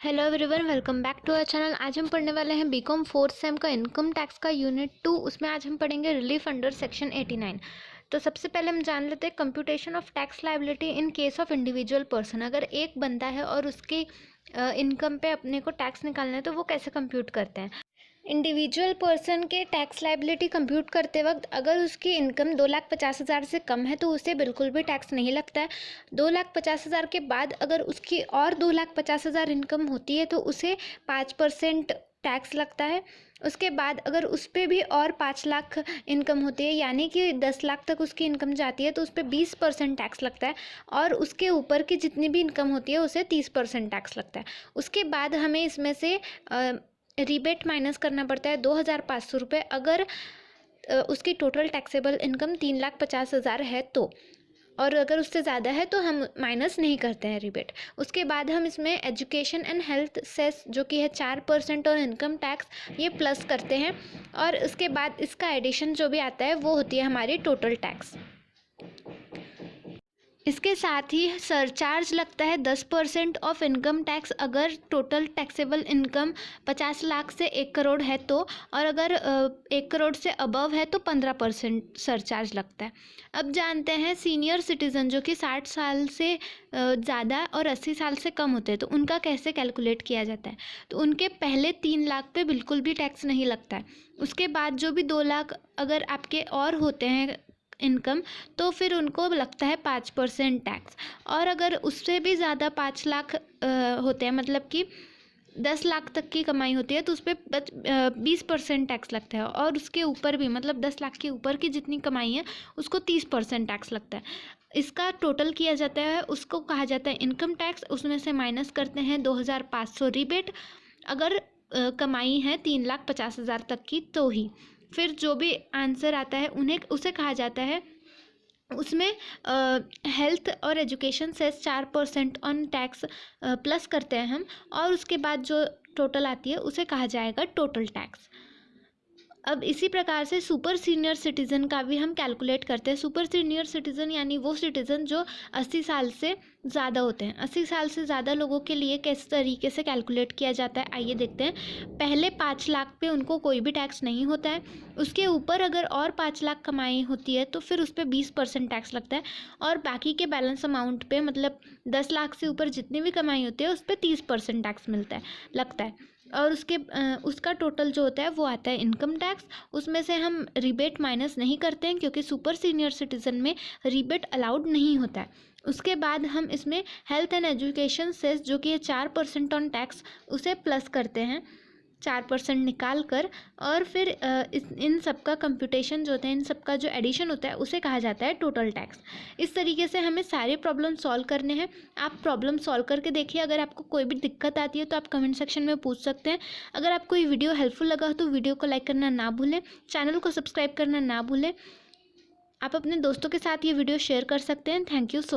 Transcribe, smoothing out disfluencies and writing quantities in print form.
Hello everyone, welcome back to our channel. आज हम पढ़ने वाले हैं बीकॉम फोर्थ सेम का इनकम टैक्स का यूनिट 2। उसमें आज हम पढ़ेंगे रिलीफ अंडर सेक्शन 89। तो सबसे पहले हम जान लेते हैं computation of tax liability in case of individual person. अगर एक बंदा है और उसकी इनकम पे अपने को टैक्स निकालना है तो वो कैसे कंप्यूट करते हैं। इंडिविजुअल पर्सन के टैक्स लायबिलिटी कंप्यूट करते वक्त अगर उसकी इनकम 2,50,000 से कम है तो उसे बिल्कुल भी टैक्स नहीं लगता है। 2,50,000 के बाद अगर उसकी और 2,50,000 इनकम होती है तो उसे 5% टैक्स लगता है। उसके बाद अगर उस पर भी और 5 लाख इनकम होती है, यानी कि 10 लाख तक उसकी इनकम जाती है, तो उस पर 20% टैक्स लगता है। और उसके ऊपर की जितनी भी इनकम होती है उसे 30% टैक्स लगता है। उसके बाद हमें इसमें से रिबेट माइनस करना पड़ता है 2,500 रुपये अगर उसकी टोटल टैक्सेबल इनकम 3,50,000 है तो। और अगर उससे ज़्यादा है तो हम माइनस नहीं करते हैं रिबेट। उसके बाद हम इसमें एजुकेशन एंड हेल्थ सेस जो कि है 4% और इनकम टैक्स ये प्लस करते हैं। और उसके बाद इसका एडिशन जो भी आता है वो होती है हमारी टोटल टैक्स। इसके साथ ही सरचार्ज लगता है 10% ऑफ इनकम टैक्स अगर टोटल टैक्सेबल इनकम 50 लाख से 1 करोड़ है तो। और अगर 1 करोड़ से अबव है तो 15% सरचार्ज लगता है। अब जानते हैं सीनियर सिटीज़न जो कि 60 साल से ज़्यादा और 80 साल से कम होते हैं तो उनका कैसे कैलकुलेट किया जाता है। तो उनके पहले 3 लाख पे बिल्कुल भी टैक्स नहीं लगता है। उसके बाद जो भी 2 लाख अगर आपके और होते हैं इनकम तो फिर उनको लगता है 5% टैक्स। और अगर उससे भी ज़्यादा 5 लाख होते हैं, मतलब कि 10 लाख तक की कमाई होती है तो उस पर 20% टैक्स लगता है। और उसके ऊपर भी, मतलब 10 लाख के ऊपर की जितनी कमाई है उसको 30% टैक्स लगता है। इसका टोटल किया जाता है, उसको कहा जाता है इनकम टैक्स। उसमें से माइनस करते हैं 2,500 रिबेट अगर कमाई है 3,50,000 तक की तो ही। फिर जो भी आंसर आता है उसे कहा जाता है, उसमें हेल्थ और education cess 4% on tax plus करते हैं हम। और उसके बाद जो टोटल आती है उसे कहा जाएगा टोटल टैक्स। अब इसी प्रकार से सुपर सीनियर सिटीज़न का भी हम कैलकुलेट करते हैं। सुपर सीनियर सिटीज़न यानी वो सिटीज़न जो 80 साल से ज़्यादा होते हैं। 80 साल से ज़्यादा लोगों के लिए किस तरीके से कैलकुलेट किया जाता है आइए देखते हैं। पहले 5 लाख पे उनको कोई भी टैक्स नहीं होता है। उसके ऊपर अगर और 5 लाख कमाई होती है तो फिर उस पर 20% टैक्स लगता है। और बाकी के बैलेंस अमाउंट पे, मतलब 10 लाख से ऊपर जितनी भी कमाई होती है उस पर 30% टैक्स लगता है। और उसका टोटल जो होता है वो आता है इनकम टैक्स। उसमें से हम रिबेट माइनस नहीं करते हैं क्योंकि सुपर सीनियर सिटीज़न में रिबेट अलाउड नहीं होता है। उसके बाद हम इसमें हेल्थ एंड एजुकेशन सेस जो कि है 4% ऑन टैक्स उसे प्लस करते हैं 4% निकाल कर। और फिर इन सब का कंप्यूटेशन जो होता है, इन सब का जो एडिशन होता है उसे कहा जाता है टोटल टैक्स। इस तरीके से हमें सारे प्रॉब्लम सॉल्व करने हैं। आप प्रॉब्लम सॉल्व करके देखिए। अगर आपको कोई भी दिक्कत आती है तो आप कमेंट सेक्शन में पूछ सकते हैं। अगर आपको ये वीडियो हेल्पफुल लगा हो तो वीडियो को लाइक करना ना भूलें, चैनल को सब्सक्राइब करना ना भूलें। आप अपने दोस्तों के साथ ये वीडियो शेयर कर सकते हैं। Thank you so